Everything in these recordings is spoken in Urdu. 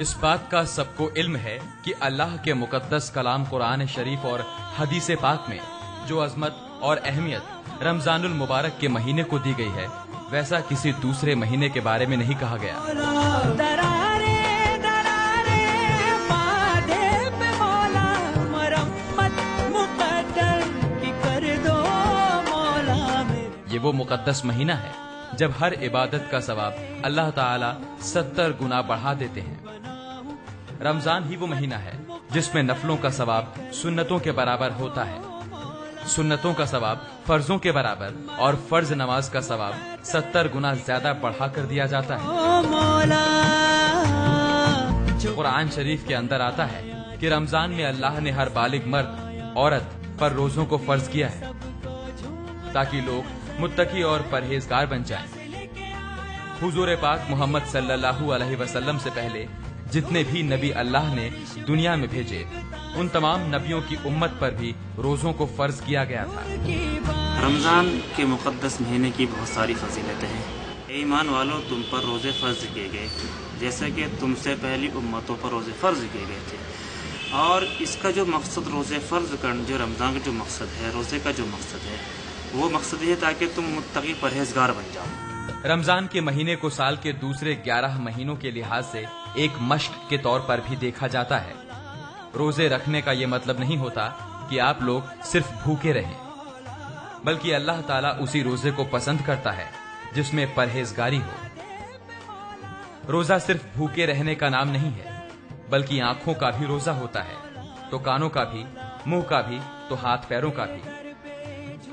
اس بات کا سب کو علم ہے کہ اللہ کے مقدس کلام قرآن شریف اور حدیث پاک میں جو عظمت اور اہمیت رمضان المبارک کے مہینے کو دی گئی ہے ویسا کسی دوسرے مہینے کے بارے میں نہیں کہا گیا۔ یہ وہ مقدس مہینہ ہے جب ہر عبادت کا ثواب اللہ تعالی 70 گنا بڑھا دیتے ہیں۔ رمضان ہی وہ مہینہ ہے جس میں نفلوں کا ثواب سنتوں کے برابر ہوتا ہے، سنتوں کا ثواب فرضوں کے برابر اور فرض نماز کا ثواب 70 گنا زیادہ بڑھا کر دیا جاتا ہے۔ قرآن شریف کے اندر آتا ہے کہ رمضان میں اللہ نے ہر بالغ مرد عورت پر روزوں کو فرض کیا ہے تاکہ لوگ متقی اور پرہیزگار بن جائیں۔ حضور پاک محمد صلی اللہ علیہ وسلم سے پہلے جتنے بھی نبی اللہ نے دنیا میں بھیجے ان تمام نبیوں کی امت پر بھی روزوں کو فرض کیا گیا تھا۔ رمضان کے مقدس مہینے کی بہت ساری فضیلتیں ہیں۔ اے ایمان والوں، تم پر روزے فرض کیے گئے جیسا کہ تم سے پہلی امتوں پر روزے فرض کیے گئے تھے، اور اس کا جو مقصد روزے فرض کرنا، جو رمضان کا جو مقصد ہے، روزے کا جو مقصد ہے، وہ مقصد یہ تاکہ تم متقی پرہیزگار بن جاؤ۔ رمضان کے مہینے کو سال کے دوسرے 11 مہینوں کے لحاظ سے ایک مشق کے طور پر بھی دیکھا جاتا ہے۔ روزے رکھنے کا یہ مطلب نہیں ہوتا کہ آپ لوگ صرف بھوکے رہیں، بلکہ اللہ تعالیٰ اسی روزے کو پسند کرتا ہے جس میں پرہیزگاری ہو۔ روزہ صرف بھوکے رہنے کا نام نہیں ہے، بلکہ آنکھوں کا بھی روزہ ہوتا ہے، تو کانوں کا بھی، منہ کا بھی، تو ہاتھ پیروں کا بھی۔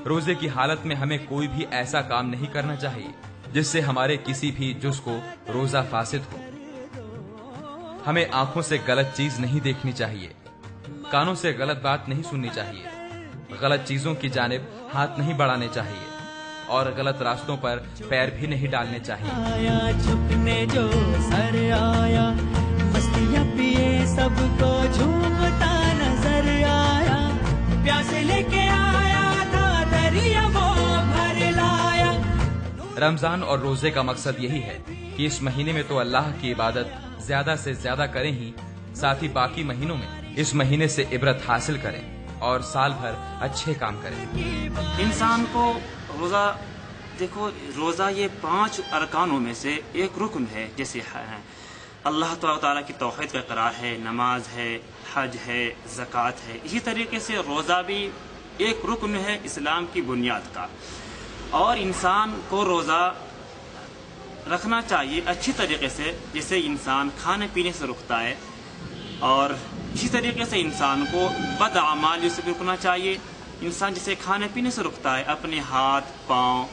روزے کی حالت میں ہمیں کوئی بھی ایسا کام نہیں کرنا چاہیے جس سے ہمارے کسی بھی جز کو روزہ فاسد ہو۔ ہمیں آنکھوں سے غلط چیز نہیں دیکھنی چاہیے، کانوں سے غلط بات نہیں سننی چاہیے، غلط چیزوں کی جانب ہاتھ نہیں بڑھانے چاہیے، اور غلط راستوں پر پیر بھی نہیں ڈالنے چاہیے۔ چھپنے جو سر آیا، مستیاں پیے سب کو جھومتا نظر آیا، پیاس لے کے آیا تھا دریا وہ بھر لایا۔ رمضان اور روزے کا مقصد یہی ہے کہ اس مہینے میں تو اللہ کی عبادت زیادہ سے زیادہ کریں ہی، ساتھ ہی باقی مہینوں میں اس مہینے سے عبرت حاصل کریں اور سال بھر اچھے کام کریں۔ انسان کو روزہ، دیکھو روزہ یہ 5 ارکانوں میں سے ایک رکن ہے، جیسے اللہ تعالیٰ کی توحید کا اقرار ہے، نماز ہے، حج ہے، زکوٰۃ ہے۔ اسی طریقے سے روزہ بھی ایک رکن ہے اسلام کی بنیاد کا، اور انسان کو روزہ رکھنا چاہیے اچھی طریقے سے، جیسے انسان کھانے پینے سے رکتا ہے، اور اسی طریقے سے انسان کو بد اعمال سے رکنا چاہیے۔ انسان جسے کھانے پینے سے رکتا ہے، اپنے ہاتھ، پاؤں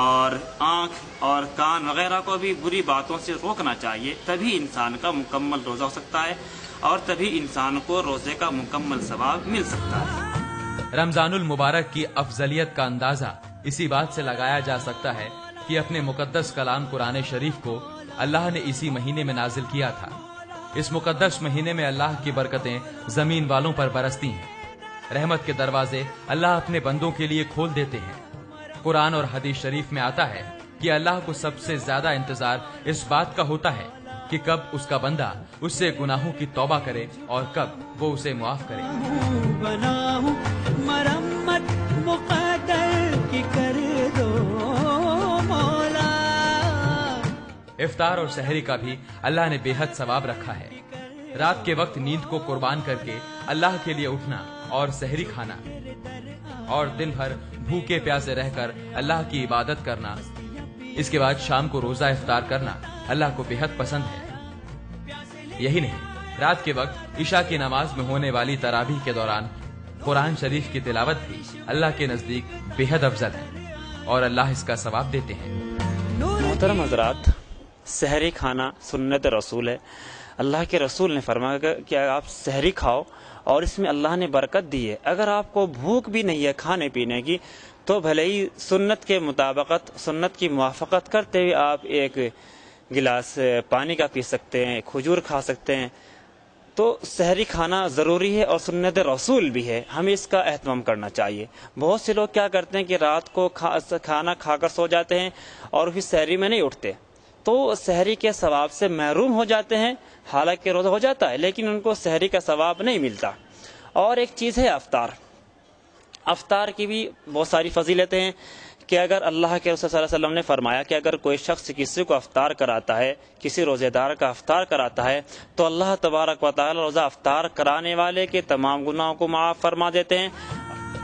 اور آنکھ اور کان وغیرہ کو بھی بری باتوں سے روکنا چاہیے، تبھی انسان کا مکمل روزہ ہو سکتا ہے، اور تبھی انسان کو روزے کا مکمل ثواب مل سکتا ہے۔ رمضان المبارک کی افضلیت کا اندازہ اسی بات سے لگایا جا سکتا ہے کہ اپنے مقدس کلام قرآن شریف کو اللہ نے اسی مہینے میں نازل کیا تھا۔ اس مقدس مہینے میں اللہ کی برکتیں زمین والوں پر برستی ہیں، رحمت کے دروازے اللہ اپنے بندوں کے لیے کھول دیتے ہیں۔ قرآن اور حدیث شریف میں آتا ہے کہ اللہ کو سب سے زیادہ انتظار اس بات کا ہوتا ہے کہ کب اس کا بندہ اس سے گناہوں کی توبہ کرے اور کب وہ اسے معاف کرے۔ مرمت مقدر کی کر دو مولا۔ افطار اور سحری کا بھی اللہ نے بے حد ثواب رکھا ہے۔ رات کے وقت نیند کو قربان کر کے اللہ کے لیے اٹھنا اور سحری کھانا، اور دن بھر بھوکے پیاسے رہ کر اللہ کی عبادت کرنا، اس کے بعد شام کو روزہ افطار کرنا اللہ کو بے حد پسند ہے۔ یہی نہیں، رات کے وقت عشاء کی نماز میں ہونے والی تراویح کے دوران قرآن شریف کی تلاوت بھی اللہ کے نزدیک بےحد افضل ہے اور اللہ اس کا ثواب دیتے ہیں۔ محترم حضرات، سحری کھانا سنت رسول ہے۔ اللہ کے رسول نے فرمایا کہ آپ سحری کھاؤ اور اس میں اللہ نے برکت دی ہے۔ اگر آپ کو بھوک بھی نہیں ہے کھانے پینے کی تو بھلے ہی سنت کے مطابقت، سنت کی موافقت کرتے ہوئے آپ ایک گلاس پانی کا پی سکتے ہیں، کھجور کھا سکتے ہیں۔ تو سحری کھانا ضروری ہے اور سنت رسول بھی ہے، ہمیں اس کا اہتمام کرنا چاہیے۔ بہت سے لوگ کیا کرتے ہیں کہ رات کو کھانا کھا کر سو جاتے ہیں اور پھر سحری میں نہیں اٹھتے، تو سحری کے ثواب سے محروم ہو جاتے ہیں۔ حالانکہ روزہ ہو جاتا ہے لیکن ان کو سحری کا ثواب نہیں ملتا۔ اور ایک چیز ہے افطار۔ افطار کی بھی بہت ساری فضیلتیں ہیں کہ اگر اللہ کے رسول صلی اللہ علیہ وسلم نے فرمایا کہ اگر کوئی شخص کسی کو افطار کراتا ہے، کسی روزے دار کا افطار کراتا ہے تو اللہ تبارک و تعالی روزہ افطار کرانے والے کے تمام گناہوں کو معاف فرما دیتے ہیں۔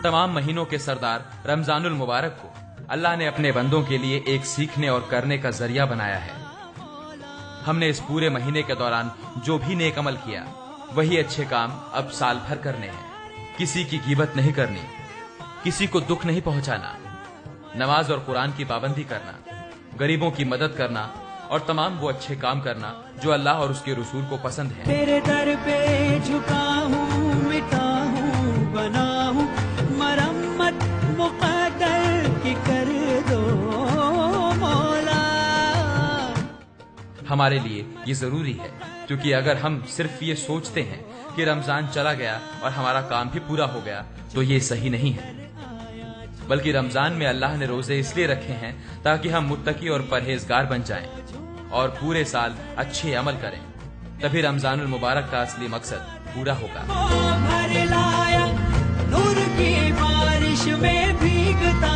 تمام مہینوں کے سردار رمضان المبارک کو اللہ نے اپنے بندوں کے لیے ایک سیکھنے اور کرنے کا ذریعہ بنایا ہے۔ ہم نے اس پورے مہینے کے دوران جو بھی نیک عمل کیا وہی اچھے کام اب سال بھر کرنے ہیں۔ کسی کی غیبت نہیں کرنی، کسی کو دکھ نہیں پہنچانا، نماز اور قرآن کی پابندی کرنا، غریبوں کی مدد کرنا اور تمام وہ اچھے کام کرنا جو اللہ اور اس کے رسول کو پسند ہیں۔ تیرے در پہ جھکا ہوں، مٹا ہوں، بنا ہوں، مرمت مقدر کی کر دو مولا۔ ہمارے لیے یہ ضروری ہے کیونکہ اگر ہم صرف یہ سوچتے ہیں کہ رمضان چلا گیا اور ہمارا کام بھی پورا ہو گیا تو یہ صحیح نہیں ہے، بلکہ رمضان میں اللہ نے روزے اس لیے رکھے ہیں تاکہ ہم متقی اور پرہیزگار بن جائیں اور پورے سال اچھے عمل کریں، تبھی رمضان المبارک کا اصلی مقصد پورا ہوگا۔ بھر لایا نور کی بارش میں بھیگتا